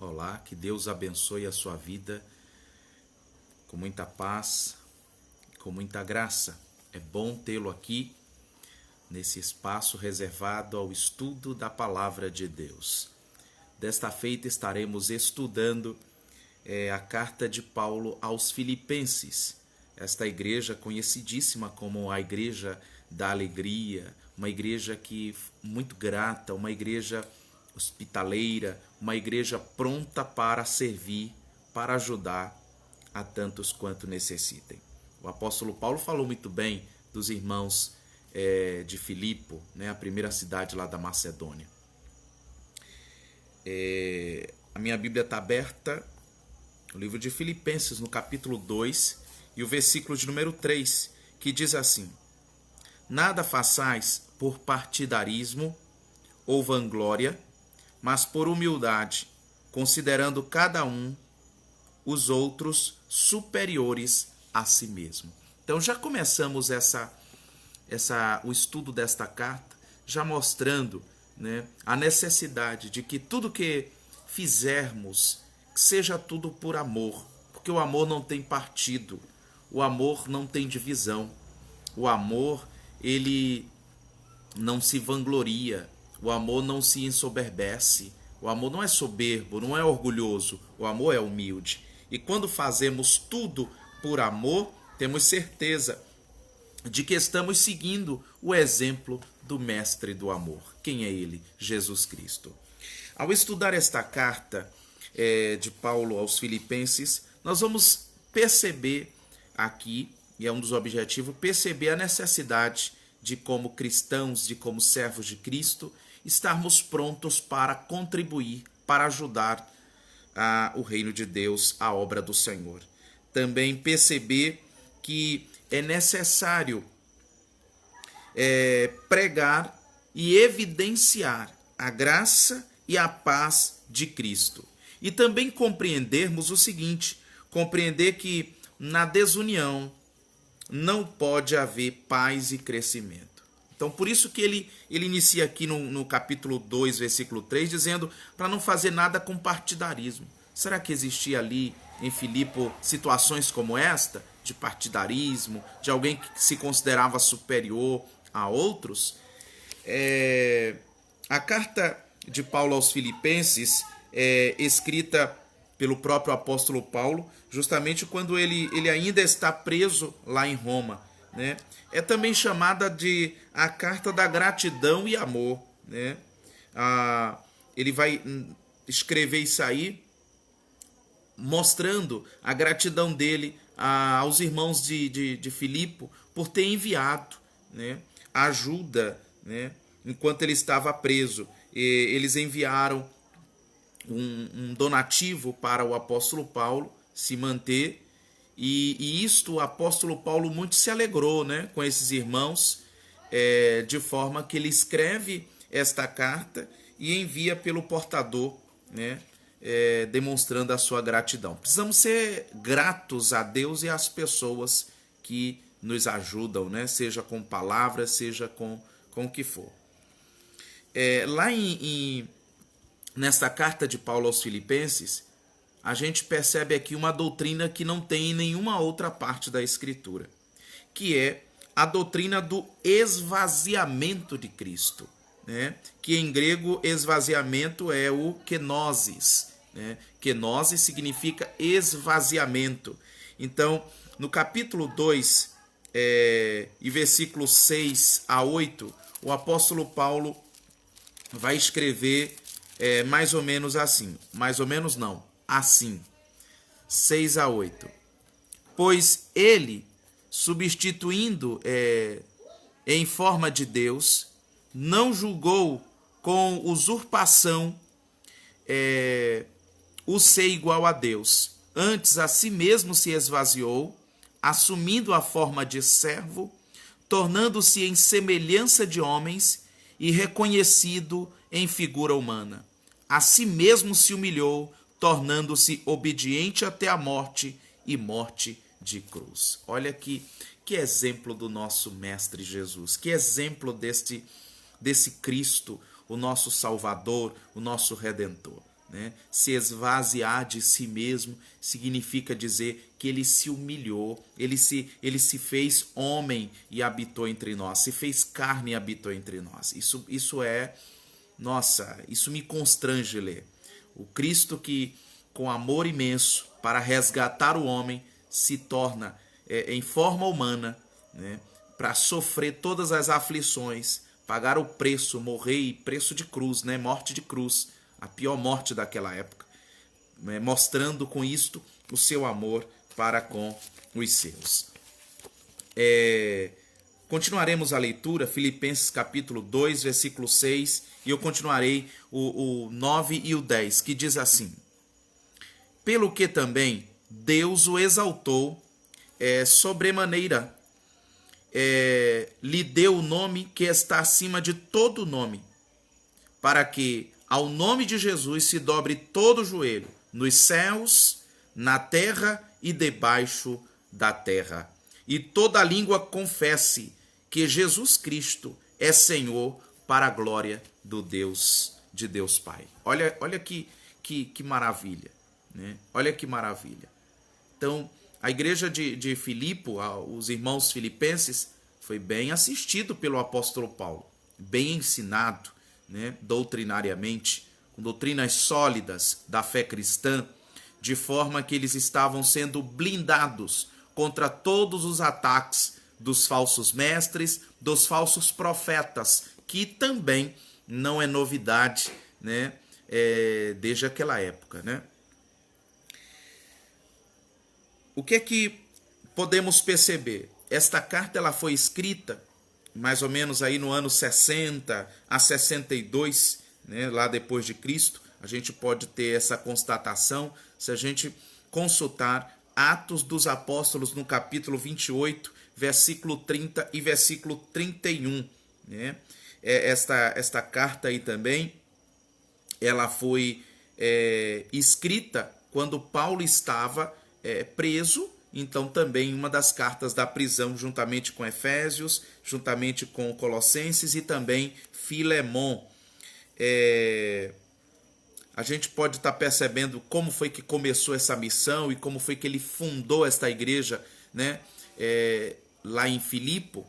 Olá, que Deus abençoe a sua vida com muita paz, com muita graça. É bom tê-lo aqui nesse espaço reservado ao estudo da palavra de Deus. Desta feita estaremos estudando a carta de Paulo aos Filipenses. Esta igreja conhecidíssima como a Igreja da Alegria, uma igreja que muito grata, uma igreja hospitaleira, uma igreja pronta para servir, para ajudar a tantos quanto necessitem. O apóstolo Paulo falou muito bem dos irmãos de Filipo, né, a primeira cidade lá da Macedônia. A minha Bíblia está aberta no livro de Filipenses, no capítulo 2, e o versículo de número 3, que diz assim: Nada façais por partidarismo ou vanglória, mas por humildade, considerando cada um os outros superiores a si mesmo. Então já começamos o estudo desta carta, já mostrando, né, a necessidade de que tudo que fizermos seja tudo por amor, porque o amor não tem partido, o amor não tem divisão, o amor ele não se vangloria, o amor não se ensoberbece, o amor não é soberbo, não é orgulhoso, o amor é humilde. E quando fazemos tudo por amor, temos certeza de que estamos seguindo o exemplo do mestre do amor. Quem é ele? Jesus Cristo. Ao estudar esta carta de Paulo aos Filipenses, nós vamos perceber aqui, e é um dos objetivos, perceber a necessidade de, como cristãos, de como servos de Cristo, estarmos prontos para contribuir, para ajudar o reino de Deus, a obra do Senhor. Também perceber que é necessário pregar e evidenciar a graça e a paz de Cristo. E também compreendermos o seguinte, compreender que na desunião não pode haver paz e crescimento. Então, por isso que ele inicia aqui no capítulo 2, versículo 3, dizendo para não fazer nada com partidarismo. Será que existia ali em Filipe situações como esta, de partidarismo, de alguém que se considerava superior a outros? A carta de Paulo aos Filipenses é escrita pelo próprio apóstolo Paulo, justamente quando ele ainda está preso lá em Roma, né? É também chamada de a carta da gratidão e amor, né? Ele vai escrever isso aí, mostrando a gratidão dele aos irmãos de Filipe por ter enviado, né, ajuda, né, enquanto ele estava preso. Eles enviaram um donativo para o apóstolo Paulo se manter, e isto o apóstolo Paulo muito se alegrou, né, com esses irmãos, de forma que ele escreve esta carta e envia pelo portador, né, demonstrando a sua gratidão. Precisamos ser gratos a Deus e às pessoas que nos ajudam, né, seja com palavras, seja com o que for. Nesta carta de Paulo aos Filipenses, a gente percebe aqui uma doutrina que não tem em nenhuma outra parte da Escritura, que é a doutrina do esvaziamento de Cristo, né? Que em grego esvaziamento é o kenosis, né? Kenosis significa esvaziamento. Então, no capítulo 2, e versículos 6 a 8, o apóstolo Paulo vai escrever mais ou menos assim. Mais ou menos não, assim. 6 a 8. Pois ele, substituindo em forma de Deus, não julgou com usurpação o ser igual a Deus. Antes a si mesmo se esvaziou, assumindo a forma de servo, tornando-se em semelhança de homens e reconhecido em figura humana. A si mesmo se humilhou, tornando-se obediente até a morte e morte de cruz. Olha que exemplo do nosso Mestre Jesus, que exemplo desse Cristo, o nosso Salvador, o nosso Redentor. né? Se esvaziar de si mesmo significa dizer que ele se humilhou, ele se fez homem e habitou entre nós, se fez carne e habitou entre nós. Isso é, nossa, isso me constrange ler. O Cristo que, com amor imenso, para resgatar o homem, se torna em forma humana, né? Para sofrer todas as aflições, pagar o preço, morrer, e preço de cruz, né? Morte de cruz, a pior morte daquela época, né? Mostrando com isto o seu amor para com os seus. Continuaremos a leitura, Filipenses capítulo 2, versículo 6, e eu continuarei o 9 e o 10, que diz assim: pelo que também Deus o exaltou sobremaneira, lhe deu o nome que está acima de todo nome, para que ao nome de Jesus se dobre todo o joelho, nos céus, na terra e debaixo da terra, e toda língua confesse que Jesus Cristo é Senhor, para a glória de Deus Pai. Olha que maravilha, né? Olha que maravilha. Então, a igreja de Filipe, os irmãos filipenses, foi bem assistido pelo apóstolo Paulo, bem ensinado, né, doutrinariamente, com doutrinas sólidas da fé cristã, de forma que eles estavam sendo blindados contra todos os ataques dos falsos mestres, dos falsos profetas, que também não é novidade, né, desde aquela época, né? O que é que podemos perceber? Esta carta ela foi escrita mais ou menos aí no ano 60 a 62, né, lá depois de Cristo. A gente pode ter essa constatação se a gente consultar Atos dos Apóstolos no capítulo 28, versículo 30 e versículo 31. Né? Esta carta aí também, ela foi escrita quando Paulo estava preso. Então também uma das cartas da prisão, juntamente com Efésios, juntamente com Colossenses e também Filemon. A gente pode estar percebendo como foi que começou essa missão e como foi que ele fundou esta igreja, né? Lá em Filipe,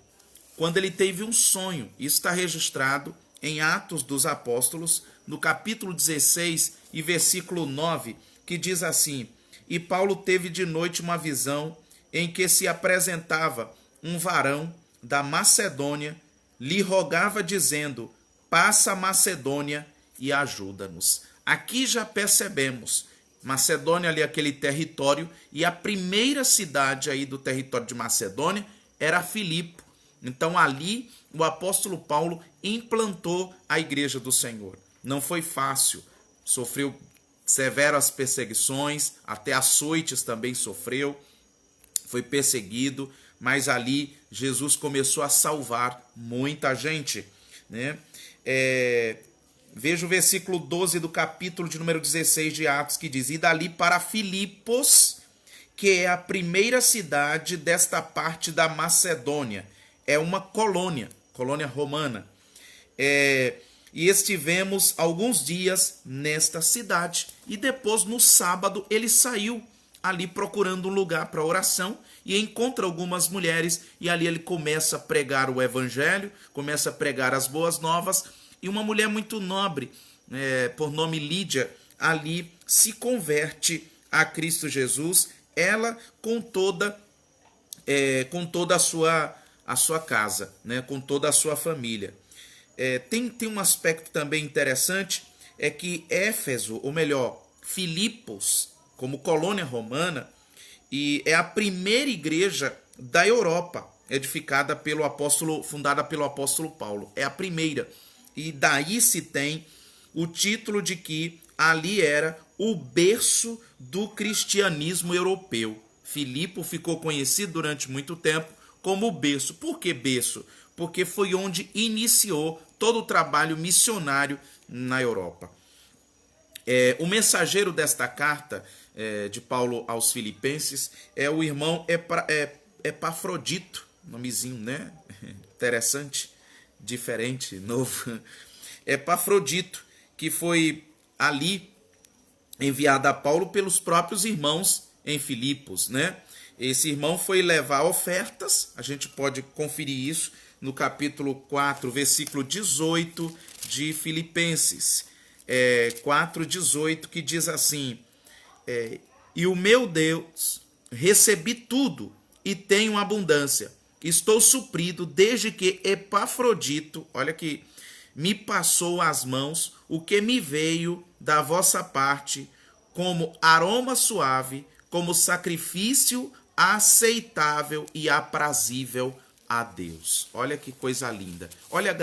quando ele teve um sonho. Isso está registrado em Atos dos Apóstolos, no capítulo 16 e versículo 9, que diz assim: e Paulo teve de noite uma visão em que se apresentava um varão da Macedônia, lhe rogava dizendo: passa a Macedônia e ajuda-nos. Aqui já percebemos, Macedônia ali aquele território, e a primeira cidade aí do território de Macedônia era Filipe. Então ali o apóstolo Paulo implantou a igreja do Senhor. Não foi fácil, sofreu severas perseguições, até açoites também sofreu, foi perseguido, mas ali Jesus começou a salvar muita gente, né? Veja o versículo 12 do capítulo de número 16 de Atos, que diz: e dali para Filipos, que é a primeira cidade desta parte da Macedônia, é uma colônia romana, e estivemos alguns dias nesta cidade. E depois, no sábado, ele saiu ali procurando um lugar para oração e encontra algumas mulheres, e ali ele começa a pregar o evangelho, começa a pregar as boas novas, e uma mulher muito nobre, por nome Lídia, ali se converte a Cristo Jesus, ela com toda a sua casa, né, com toda a sua família. Tem um aspecto também interessante, é que Éfeso, ou melhor, Filipos, como colônia romana, e é a primeira igreja da Europa, edificada fundada pelo apóstolo Paulo. É a primeira. E daí se tem o título de que ali era o berço do cristianismo europeu. Filipe ficou conhecido durante muito tempo como o berço. Por que berço? Porque foi onde iniciou todo o trabalho missionário na Europa. O mensageiro desta carta de Paulo aos Filipenses é o irmão Epafrodito, nomezinho, né? Interessante, diferente, novo. Epafrodito, que foi ali enviada a Paulo pelos próprios irmãos em Filipos, né? Esse irmão foi levar ofertas, a gente pode conferir isso no capítulo 4, versículo 18 de Filipenses. 4:18, que diz assim: e o meu Deus, recebi tudo e tenho abundância. Estou suprido desde que Epafrodito, olha aqui, me passou às mãos o que me veio da vossa parte como aroma suave, como sacrifício aceitável e aprazível a Deus. Olha que coisa linda. Olha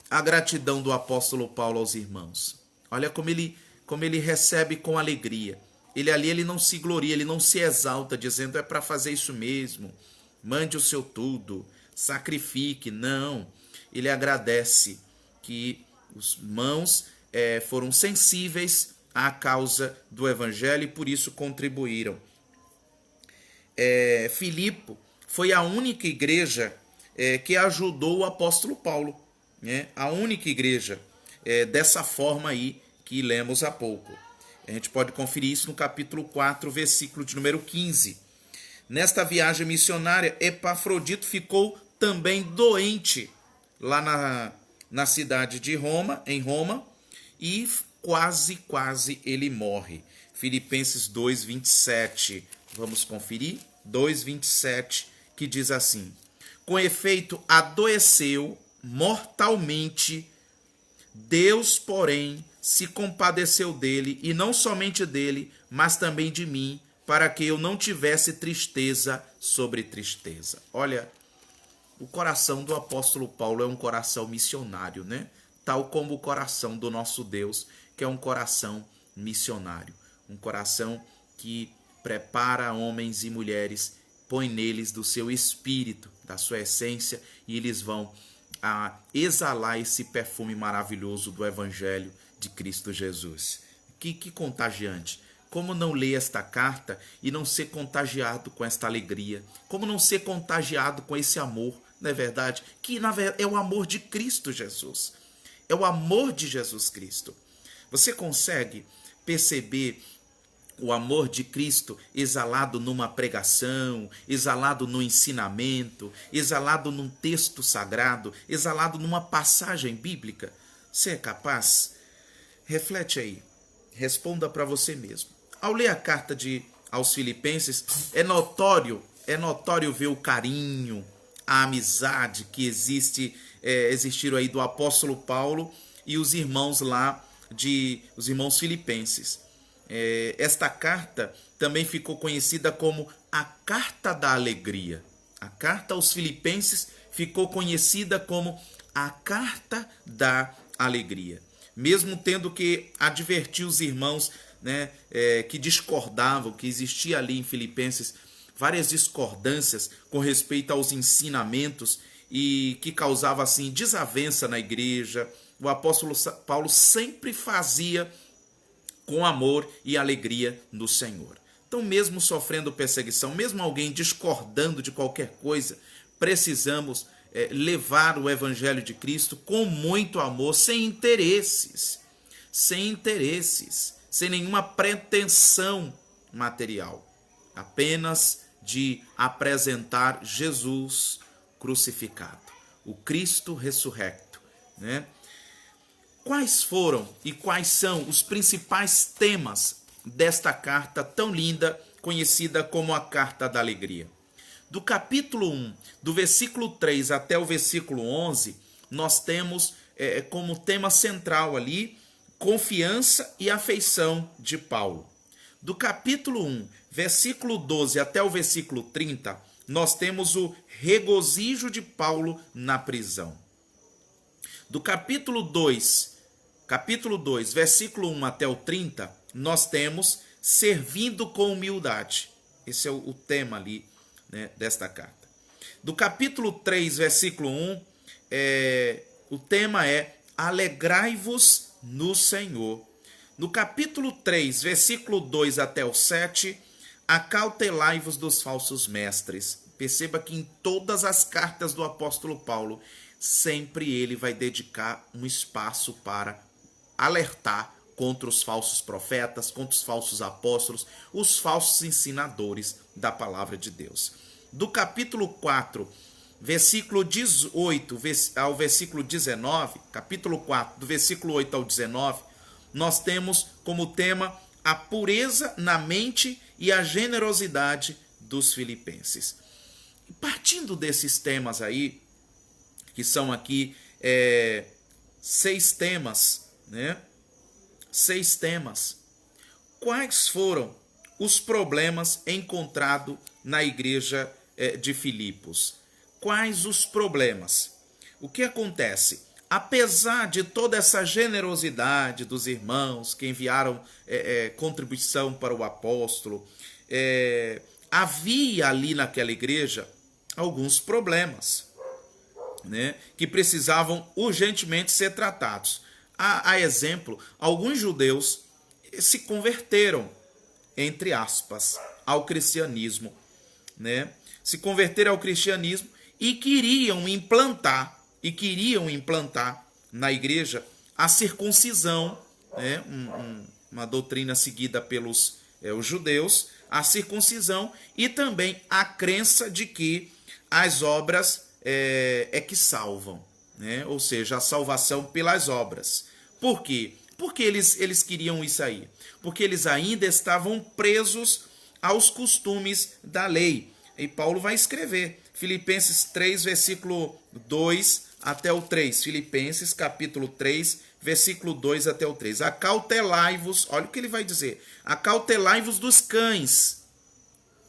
a gratidão do apóstolo Paulo aos irmãos. Olha como ele recebe com alegria. Ele não se gloria, ele não se exalta dizendo é para fazer isso mesmo. Mande o seu tudo, sacrifique. Não, ele agradece que os irmãos foram sensíveis à causa do evangelho e por isso contribuíram. Filipe foi a única igreja que ajudou o apóstolo Paulo, né? A única igreja dessa forma aí que lemos há pouco. A gente pode conferir isso no capítulo 4, versículo de número 15. Nesta viagem missionária, Epafrodito ficou também doente lá na cidade de Roma, em Roma, e quase ele morre. Filipenses 2:27. Vamos conferir? 2:27, que diz assim: com efeito, adoeceu mortalmente, Deus, porém, se compadeceu dele, e não somente dele, mas também de mim, para que eu não tivesse tristeza sobre tristeza. Olha, o coração do apóstolo Paulo é um coração missionário, né? Tal como o coração do nosso Deus, que é um coração missionário. Um coração que prepara homens e mulheres, põe neles do seu espírito, da sua essência, e eles vão exalar esse perfume maravilhoso do Evangelho de Cristo Jesus. Que contagiante! Como não ler esta carta e não ser contagiado com esta alegria? Como não ser contagiado com esse amor, não é verdade? Que na verdade é o amor de Cristo Jesus. É o amor de Jesus Cristo. Você consegue perceber o amor de Cristo exalado numa pregação, exalado no ensinamento, exalado num texto sagrado, exalado numa passagem bíblica? Você é capaz? Reflete aí. Responda para você mesmo. Ao ler a carta aos Filipenses, é notório ver o carinho, a amizade que existiram aí do apóstolo Paulo e os irmãos os irmãos filipenses. Esta carta também ficou conhecida como a Carta da Alegria. A carta aos Filipenses ficou conhecida como a Carta da Alegria. Mesmo tendo que advertir os irmãos, né, que discordavam, que existia ali em Filipenses várias discordâncias com respeito aos ensinamentos e que causava assim desavença na igreja, o apóstolo Paulo sempre fazia com amor e alegria no Senhor. Então, mesmo sofrendo perseguição, mesmo alguém discordando de qualquer coisa, precisamos levar o Evangelho de Cristo com muito amor, sem interesses, sem nenhuma pretensão material, apenas de apresentar Jesus crucificado, o Cristo ressurrecto, né? Quais foram e quais são os principais temas desta carta tão linda, conhecida como a Carta da Alegria? Do capítulo 1, do versículo 3 até o versículo 11, nós temos como tema central ali confiança e afeição de Paulo. Do capítulo 1, versículo 12 até o versículo 30, nós temos o regozijo de Paulo na prisão. Do capítulo 2, versículo 1 até o 30, nós temos servindo com humildade. Esse é o tema ali, né, desta carta. Do capítulo 3, versículo 1, o tema é alegrai-vos no Senhor. No capítulo 3, versículo 2 até o 7, acautelai-vos dos falsos mestres. Perceba que em todas as cartas do apóstolo Paulo, sempre ele vai dedicar um espaço para alertar contra os falsos profetas, contra os falsos apóstolos, os falsos ensinadores da palavra de Deus. Do capítulo 4, versículo 18 ao versículo 19, capítulo 4, do versículo 8 ao 19, nós temos como tema a pureza na mente e a generosidade dos filipenses. Partindo desses temas aí, que são aqui 6 temas, né? 6 temas. Quais foram os problemas encontrados na igreja de Filipos? Quais os problemas? O que acontece? Apesar de toda essa generosidade dos irmãos que enviaram contribuição para o apóstolo, havia ali naquela igreja alguns problemas, né, que precisavam urgentemente ser tratados. A exemplo, alguns judeus se converteram, entre aspas, ao cristianismo, né? Se converteram ao cristianismo e queriam implantar na igreja a circuncisão, né? Uma doutrina seguida pelos os judeus, a circuncisão e também a crença de que as obras que salvam, né? Ou seja, a salvação pelas obras. Por quê? Porque eles queriam isso aí. Porque eles ainda estavam presos aos costumes da lei. E Paulo vai escrever, Filipenses 3, versículo 2 até o 3. Filipenses, capítulo 3, versículo 2 até o 3. Acautelai-vos, olha o que ele vai dizer. Acautelai-vos dos cães.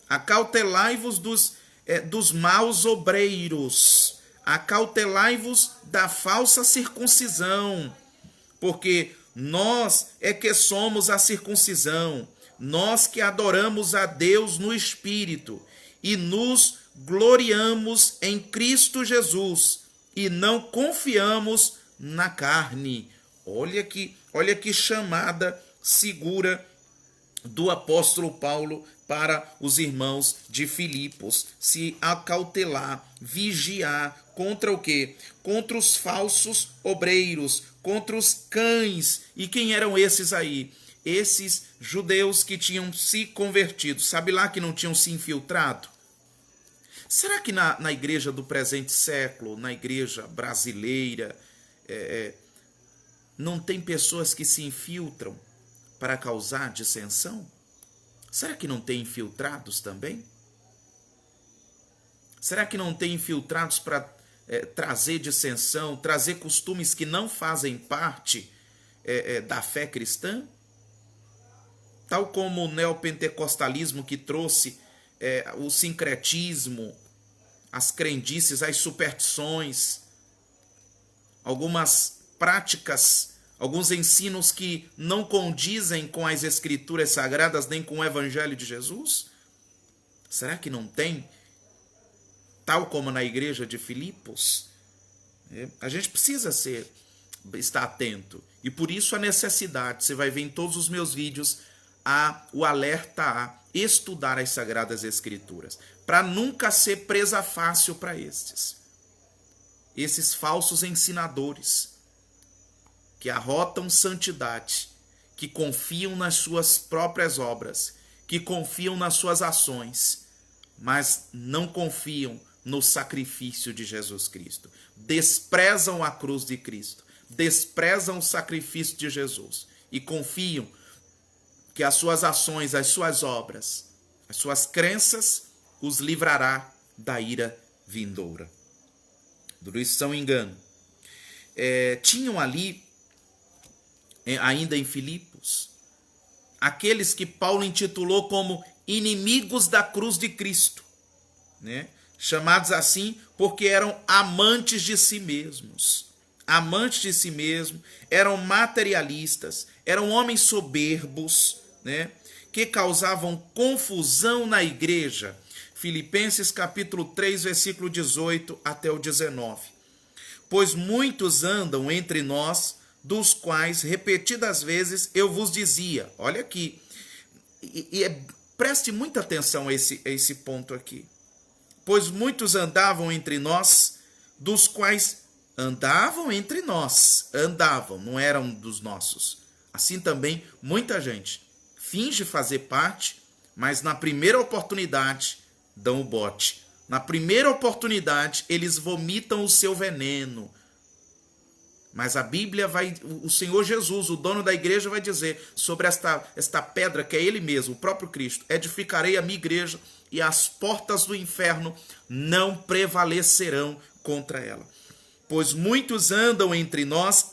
Acautelai-vos dos maus obreiros. Acautelai-vos da falsa circuncisão. Porque nós é que somos a circuncisão. Nós que adoramos a Deus no Espírito e nos gloriamos em Cristo Jesus e não confiamos na carne. Olha que chamada segura do apóstolo Paulo para os irmãos de Filipos. Se acautelar, vigiar contra o quê? Contra os falsos obreiros, contra os cães. E quem eram esses aí? Esses judeus que tinham se convertido. Sabe lá que não tinham se infiltrado? Será que na igreja do presente século, na igreja brasileira, não tem pessoas que se infiltram para causar dissensão? Será que não tem infiltrados também? Será que não tem infiltrados para trazer dissensão, trazer costumes que não fazem parte da fé cristã? Tal como o neopentecostalismo que trouxe o sincretismo, as crendices, as superstições, algumas práticas, alguns ensinos que não condizem com as escrituras sagradas nem com o evangelho de Jesus? Será que não tem? Tal como na igreja de Filipos? A gente precisa estar atento. E por isso a necessidade, você vai ver em todos os meus vídeos, o alerta a estudar as Sagradas Escrituras, para nunca ser presa fácil para esses falsos ensinadores, que arrotam santidade, que confiam nas suas próprias obras, que confiam nas suas ações, mas não confiam no sacrifício de Jesus Cristo. Desprezam a cruz de Cristo, desprezam o sacrifício de Jesus e confiam que as suas ações, as suas obras, as suas crenças os livrará da ira vindoura. Tudo isso são engano. Tinham ali, ainda em Filipos, aqueles que Paulo intitulou como inimigos da cruz de Cristo, né? Chamados assim porque eram amantes de si mesmos. Amantes de si mesmos, eram materialistas, eram homens soberbos, né, que causavam confusão na igreja. Filipenses capítulo 3, versículo 18 até o 19. Pois muitos andam entre nós, dos quais repetidas vezes eu vos dizia. Olha aqui, preste muita atenção a esse ponto aqui. Pois muitos andavam entre nós, dos quais andavam entre nós, não eram dos nossos. Assim também, muita gente finge fazer parte, mas na primeira oportunidade dão o bote. Na primeira oportunidade, eles vomitam o seu veneno. Mas a Bíblia vai, o Senhor Jesus, o dono da igreja, vai dizer sobre esta pedra que é Ele mesmo, o próprio Cristo: edificarei a minha igreja e as portas do inferno não prevalecerão contra ela. Pois muitos andam entre nós,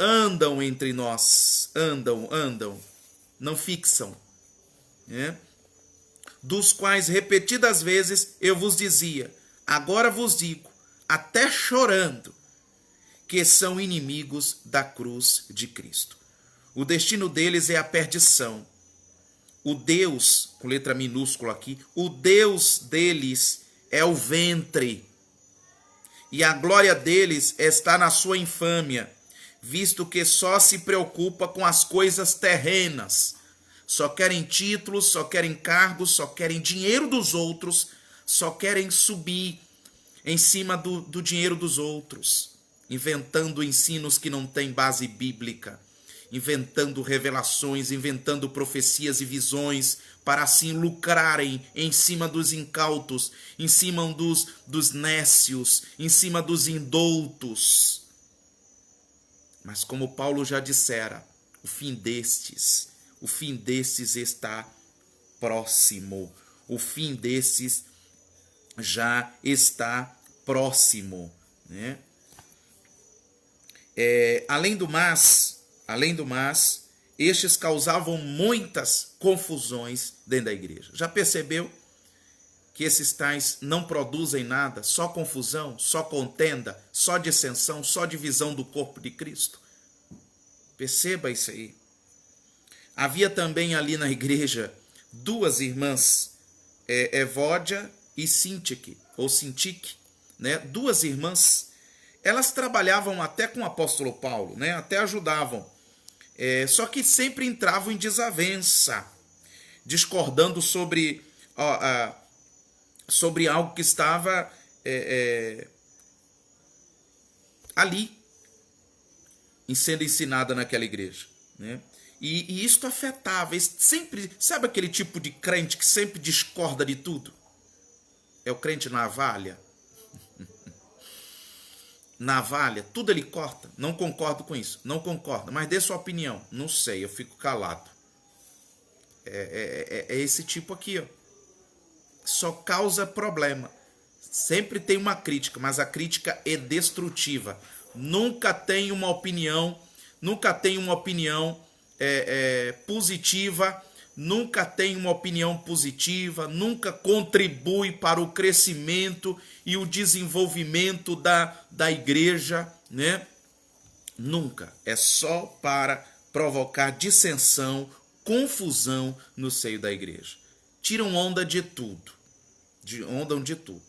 não fixam, né? Dos quais repetidas vezes eu vos dizia, agora vos digo, até chorando, que são inimigos da cruz de Cristo. O destino deles é a perdição. O Deus, com letra minúscula aqui, o Deus deles é o ventre. E a glória deles está na sua infâmia, visto que só se preocupa com as coisas terrenas. Só querem títulos, só querem cargos, só querem dinheiro dos outros, só querem subir em cima do dinheiro dos outros, inventando ensinos que não têm base bíblica, inventando revelações, inventando profecias e visões, para assim lucrarem em cima dos incautos, em cima dos nécios, em cima dos indoutos. Mas como Paulo já dissera, o fim destes está próximo. O fim destes já está próximo, né? Além do mais, estes causavam muitas confusões dentro da igreja. Já percebeu que esses tais não produzem nada? Só confusão, só contenda, só dissensão, só divisão do corpo de Cristo? Perceba isso aí. Havia também ali na igreja duas irmãs, Evódia e Sintique, né? Duas irmãs. Elas trabalhavam até com o apóstolo Paulo, né? Até ajudavam. Só que sempre entravam em desavença, discordando sobre algo que estava ali, sendo ensinada naquela igreja, né? E isso afetava, sempre, sabe aquele tipo de crente que sempre discorda de tudo? É o crente navalha. Navalha, tudo ele corta. Não concordo com isso, não concordo, mas dê sua opinião. Não sei, eu fico calado. É esse tipo aqui, ó. Só causa problema. Sempre tem uma crítica, mas a crítica é destrutiva. Nunca tem uma opinião positiva, nunca tem uma opinião positiva, nunca contribui para o crescimento e o desenvolvimento da igreja, né? Nunca. É só para provocar dissensão, confusão no seio da igreja. Tiram onda de tudo. Ondam de tudo.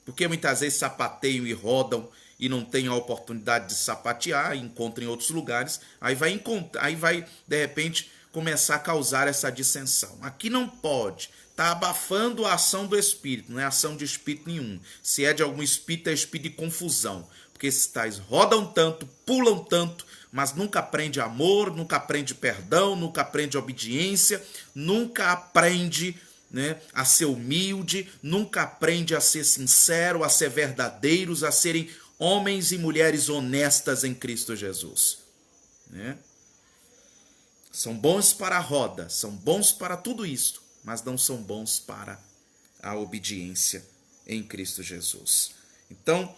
Porque muitas vezes sapateiam e rodam e não tem a oportunidade de sapatear, encontram em outros lugares, aí vai de repente começar a causar essa dissensão. Aqui não pode, está abafando a ação do Espírito, não é ação de Espírito nenhum. Se é de algum Espírito, é Espírito de confusão, porque esses tais rodam tanto, pulam tanto, mas nunca aprende amor, nunca aprende perdão, nunca aprende obediência, nunca aprende, né, a ser humilde, nunca aprende a ser sincero, a ser verdadeiros, a serem homens e mulheres honestas em Cristo Jesus, né? São bons para a roda, são bons para tudo isso, mas não são bons para a obediência em Cristo Jesus. Então,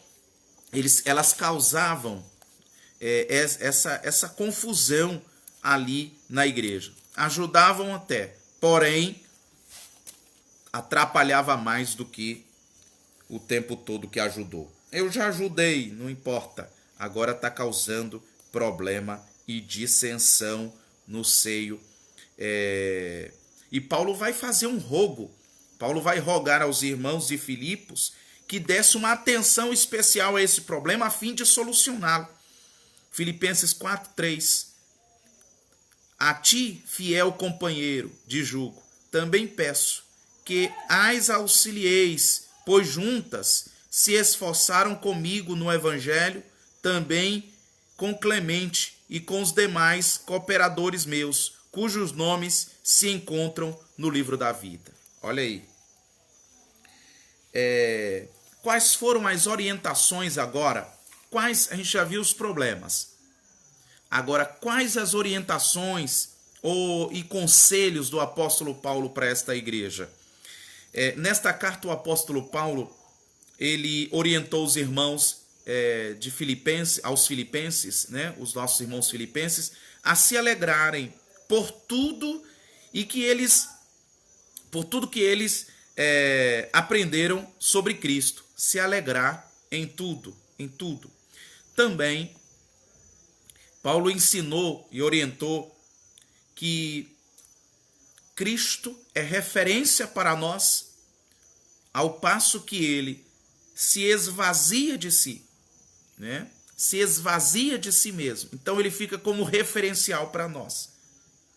elas causavam essa confusão ali na igreja. Ajudavam até, porém, atrapalhava mais do que o tempo todo que ajudou. Eu já ajudei, não importa. Agora está causando problema e dissensão no seio. E Paulo vai fazer um rogo. Paulo vai rogar aos irmãos de Filipos que desse uma atenção especial a esse problema a fim de solucioná-lo. Filipenses 4:3. A ti, fiel companheiro de jugo, também peço que as auxilieis, pois juntas se esforçaram comigo no evangelho, também com Clemente e com os demais cooperadores meus, cujos nomes se encontram no livro da vida. Olha aí. Quais foram as orientações agora? A gente já viu os problemas. Agora, quais as orientações e conselhos do apóstolo Paulo para esta igreja? Nesta carta, o apóstolo Paulo, ele orientou os irmãos aos filipenses, né, os nossos irmãos filipenses, a se alegrarem por tudo que eles aprenderam sobre Cristo. Se alegrar em tudo, em tudo. Também, Paulo ensinou e orientou que Cristo é referência para nós, ao passo que ele se esvazia de si, né? Se esvazia de si mesmo. Então ele fica como referencial para nós,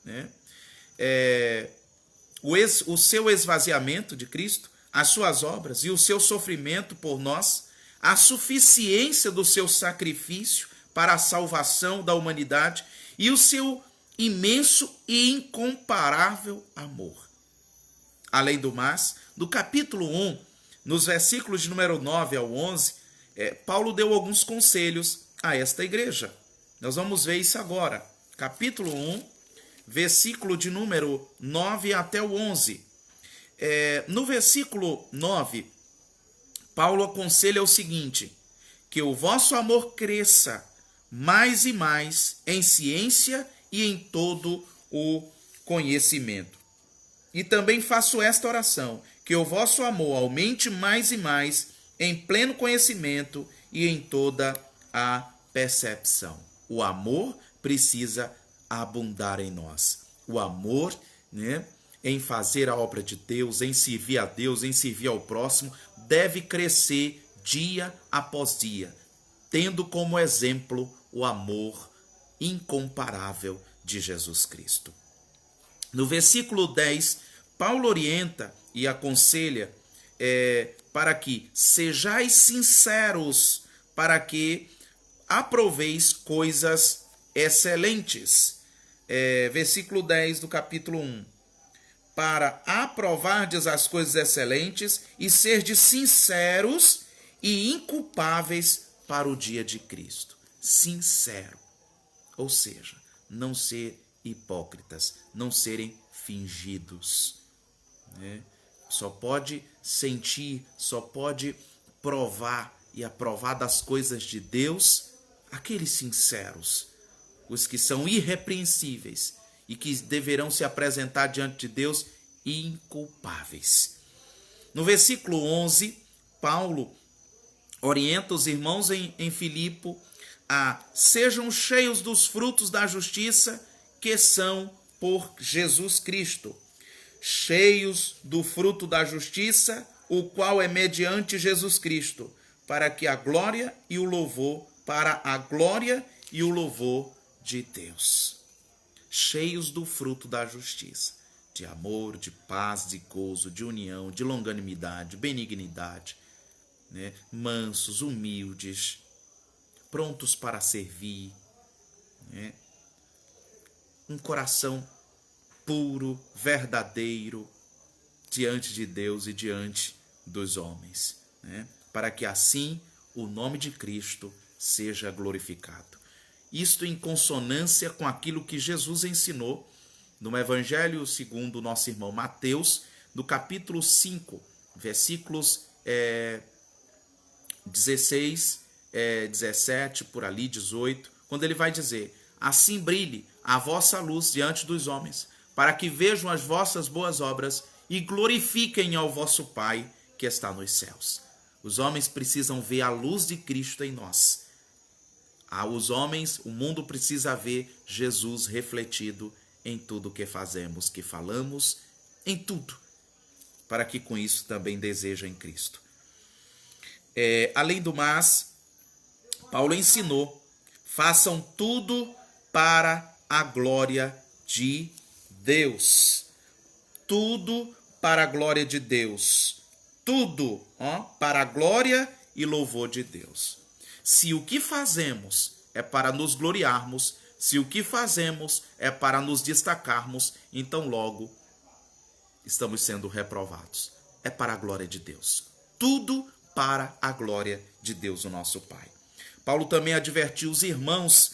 né? O seu esvaziamento de Cristo, as suas obras e o seu sofrimento por nós, a suficiência do seu sacrifício para a salvação da humanidade e o seu imenso e incomparável amor. Além do mais, no capítulo 1, nos versículos de número 9 ao 11, Paulo deu alguns conselhos a esta igreja. Nós vamos ver isso agora. Capítulo 1, versículo de número 9 até o 11. No versículo 9, Paulo aconselha o seguinte: que o vosso amor cresça mais e mais em ciência e em todo o conhecimento. E também faço esta oração: que o vosso amor aumente mais e mais em pleno conhecimento e em toda a percepção. O amor precisa abundar em nós. O amor, né, em fazer a obra de Deus, em servir a Deus, em servir ao próximo, deve crescer dia após dia, tendo como exemplo o amor incomparável de Jesus Cristo. No versículo 10, Paulo orienta e aconselha para que sejais sinceros, para que aproveis coisas excelentes. Versículo 10 do capítulo 1. Para aprovardes as coisas excelentes e serdes sinceros e inculpáveis para o dia de Cristo. Sincero, ou seja, não ser hipócritas, não serem fingidos, né? Só pode sentir, só pode provar e aprovar das coisas de Deus aqueles sinceros, os que são irrepreensíveis e que deverão se apresentar diante de Deus inculpáveis. No versículo 11, Paulo orienta os irmãos em Filipe a sejam cheios dos frutos da justiça que são por Jesus Cristo. Cheios do fruto da justiça, o qual é mediante Jesus Cristo, para a glória e o louvor de Deus. Cheios do fruto da justiça, de amor, de paz, de gozo, de união, de longanimidade, benignidade, né? Mansos, humildes, prontos para servir, né? Um coração puro, verdadeiro, diante de Deus e diante dos homens, né? Para que assim o nome de Cristo seja glorificado. Isto em consonância com aquilo que Jesus ensinou no Evangelho segundo o nosso irmão Mateus, no capítulo 5, versículos 16, 17, por ali, 18, quando ele vai dizer: assim brilhe a vossa luz diante dos homens, para que vejam as vossas boas obras e glorifiquem ao vosso Pai que está nos céus. Os homens precisam ver a luz de Cristo em nós. Os homens, o mundo precisa ver Jesus refletido em tudo que fazemos, que falamos, em tudo, para que com isso também desejem Cristo. Além do mais, Paulo ensinou: façam tudo para a glória de Deus. Tudo para a glória de Deus. Tudo para a glória e louvor de Deus. Se o que fazemos é para nos gloriarmos, Se o que fazemos é para nos destacarmos, então logo estamos sendo reprovados. É para a glória de Deus. Tudo para a glória de Deus, o nosso Pai. Paulo também advertiu os irmãos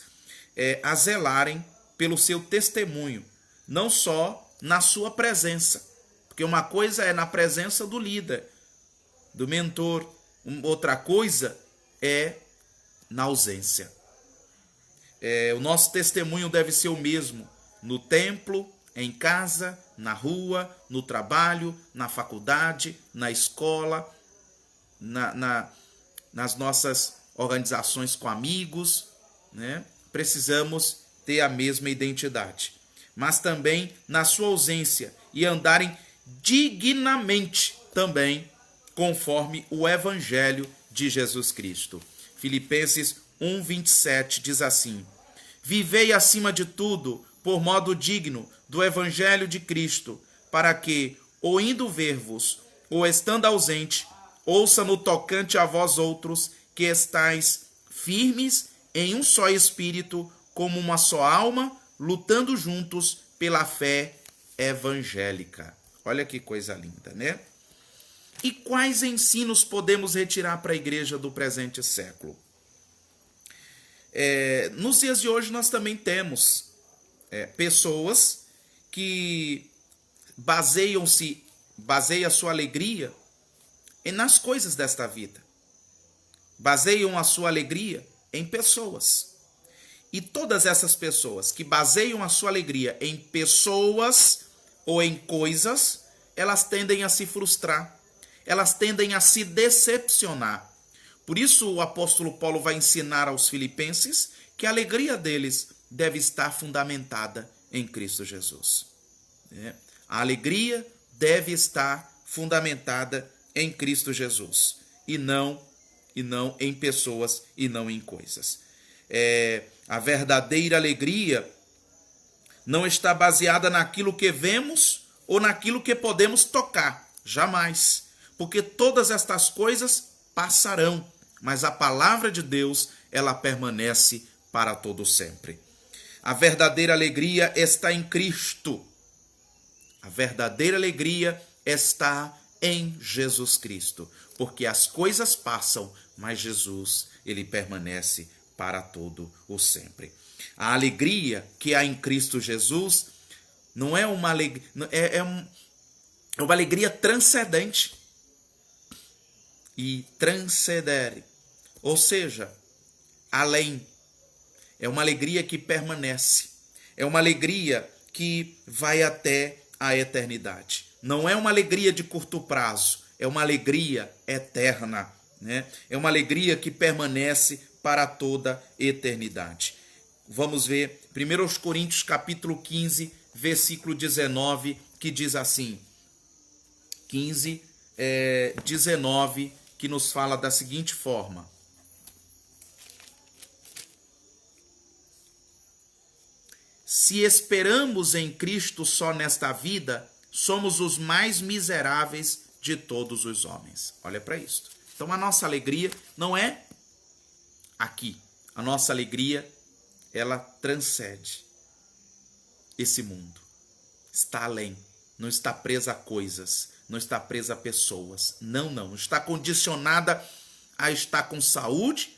a zelarem pelo seu testemunho, não só na sua presença, porque uma coisa é na presença do líder, do mentor, outra coisa é na ausência. O nosso testemunho deve ser o mesmo no templo, em casa, na rua, no trabalho, na faculdade, na escola, nas nossas organizações com amigos, né? Precisamos ter a mesma identidade, mas também na sua ausência e andarem dignamente também conforme o evangelho de Jesus Cristo. Filipenses 1:27 diz assim: vivei acima de tudo por modo digno do evangelho de Cristo, para que, ou indo ver-vos, ou estando ausente, ouça no tocante a vós outros, que estais firmes em um só espírito, como uma só alma, lutando juntos pela fé evangélica. Olha que coisa linda, né? E quais ensinos podemos retirar para a igreja do presente século? Nos dias de hoje nós também temos pessoas que baseiam a sua alegria nas coisas desta vida. Baseiam a sua alegria em pessoas. E todas essas pessoas que baseiam a sua alegria em pessoas ou em coisas, elas tendem a se frustrar. Elas tendem a se decepcionar. Por isso o apóstolo Paulo vai ensinar aos filipenses que a alegria deles deve estar fundamentada em Cristo Jesus. A alegria deve estar fundamentada em Cristo Jesus e não em pessoas e não em coisas. A verdadeira alegria não está baseada naquilo que vemos ou naquilo que podemos tocar, jamais, porque todas estas coisas passarão, mas a palavra de Deus, ela permanece para todo sempre. A verdadeira alegria está em Cristo. A verdadeira alegria está em Jesus Cristo, porque as coisas passam, mas Jesus, ele permanece para todo o sempre. A alegria que há em Cristo Jesus não é uma alegria, é uma alegria transcendente e transcendere, ou seja, além. É uma alegria que permanece, é uma alegria que vai até a eternidade. Não é uma alegria de curto prazo, é uma alegria eterna, né? É uma alegria que permanece para toda a eternidade. Vamos ver 1 Coríntios capítulo 15, versículo 19, que diz assim, 15, 19, que nos fala da seguinte forma: se esperamos em Cristo só nesta vida, somos os mais miseráveis de todos os homens. Olha para isso. Então a nossa alegria não é aqui. A nossa alegria, ela transcende esse mundo. Está além. Não está presa a coisas. Não está presa a pessoas. Não. Está condicionada a estar com saúde.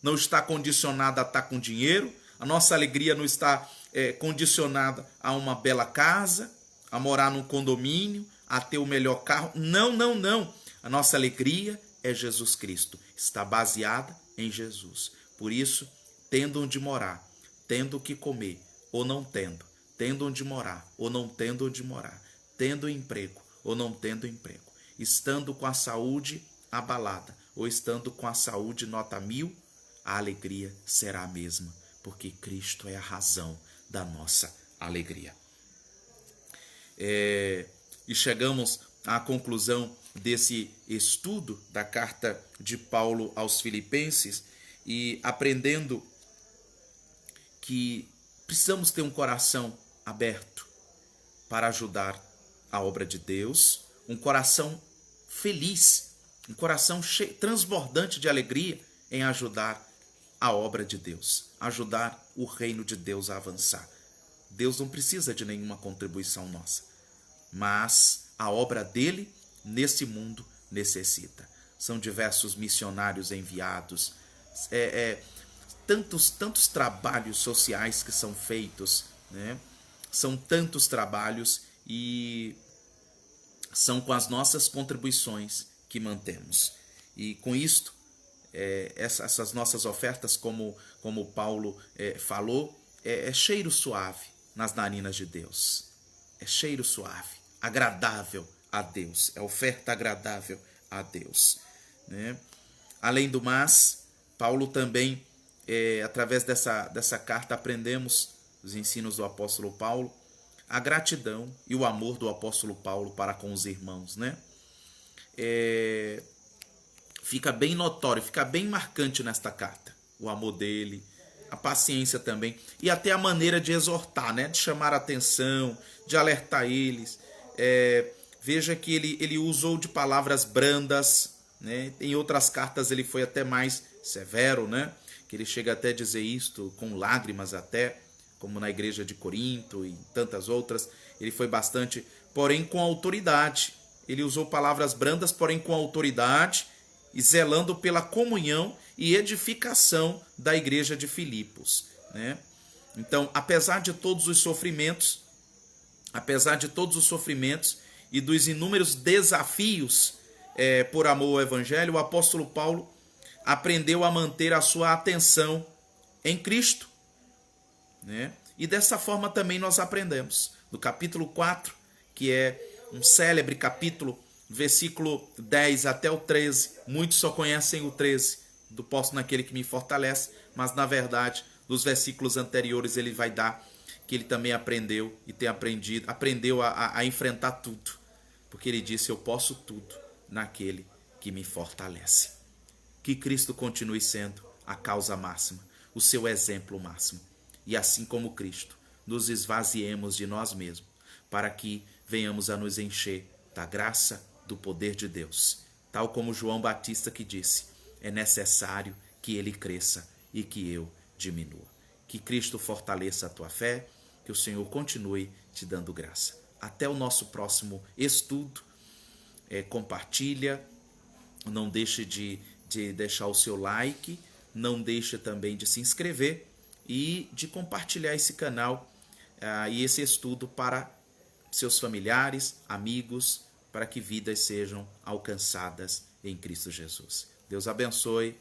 Não está condicionada a estar com dinheiro. A nossa alegria não está condicionada a uma bela casa, a morar num condomínio, a ter o melhor carro. Não. A nossa alegria é Jesus Cristo. Está baseada em Jesus. Por isso, tendo onde morar, tendo o que comer ou não tendo, tendo onde morar ou não tendo onde morar, tendo emprego ou não tendo emprego, estando com a saúde abalada ou estando com a saúde nota 1000, a alegria será a mesma, porque Cristo é a razão da nossa alegria. E chegamos à conclusão desse estudo da carta de Paulo aos Filipenses e aprendendo que precisamos ter um coração aberto para ajudar a obra de Deus, um coração feliz, um coração transbordante de alegria em ajudar a obra de Deus, ajudar o reino de Deus a avançar. Deus não precisa de nenhuma contribuição nossa, mas a obra dele nesse mundo necessita. São diversos missionários enviados, tantos trabalhos sociais que são feitos, né? São tantos trabalhos e são com as nossas contribuições que mantemos. E com isto, essas nossas ofertas, como Paulo falou, é cheiro suave nas narinas de Deus. É cheiro suave, agradável a Deus. É oferta agradável a Deus, né? Além do mais, Paulo também, através dessa carta, aprendemos os ensinos do apóstolo Paulo, a gratidão e o amor do apóstolo Paulo para com os irmãos, né? Fica bem notório, fica bem marcante nesta carta o amor dele, a paciência também, e até a maneira de exortar, né? De chamar a atenção, de alertar eles. Veja que ele usou de palavras brandas, né? Em outras cartas ele foi até mais severo, né? Que ele chega até a dizer isto com lágrimas até, como na igreja de Corinto e tantas outras. Ele foi bastante, porém com autoridade. Ele usou palavras brandas, porém com autoridade, e zelando pela comunhão e edificação da igreja de Filipos, né? Então, apesar de todos os sofrimentos e dos inúmeros desafios por amor ao evangelho, o apóstolo Paulo aprendeu a manter a sua atenção em Cristo, né? E dessa forma também nós aprendemos. No capítulo 4, que é um célebre capítulo, versículo 10 até o 13, muitos só conhecem o 13, do posso naquele que me fortalece, mas na verdade, nos versículos anteriores ele vai dar que ele também aprendeu e aprendeu a enfrentar tudo, porque ele disse: eu posso tudo naquele que me fortalece. Que Cristo continue sendo a causa máxima, o seu exemplo máximo, e assim como Cristo, nos esvaziemos de nós mesmos, para que venhamos a nos encher da graça, do poder de Deus, tal como João Batista que disse: é necessário que ele cresça e que eu diminua. Que Cristo fortaleça a tua fé, que o Senhor continue te dando graça. Até o nosso próximo estudo. Compartilha, não deixe de deixar o seu like, não deixe também de se inscrever e de compartilhar esse canal e esse estudo para seus familiares, amigos, para que vidas sejam alcançadas em Cristo Jesus. Deus abençoe.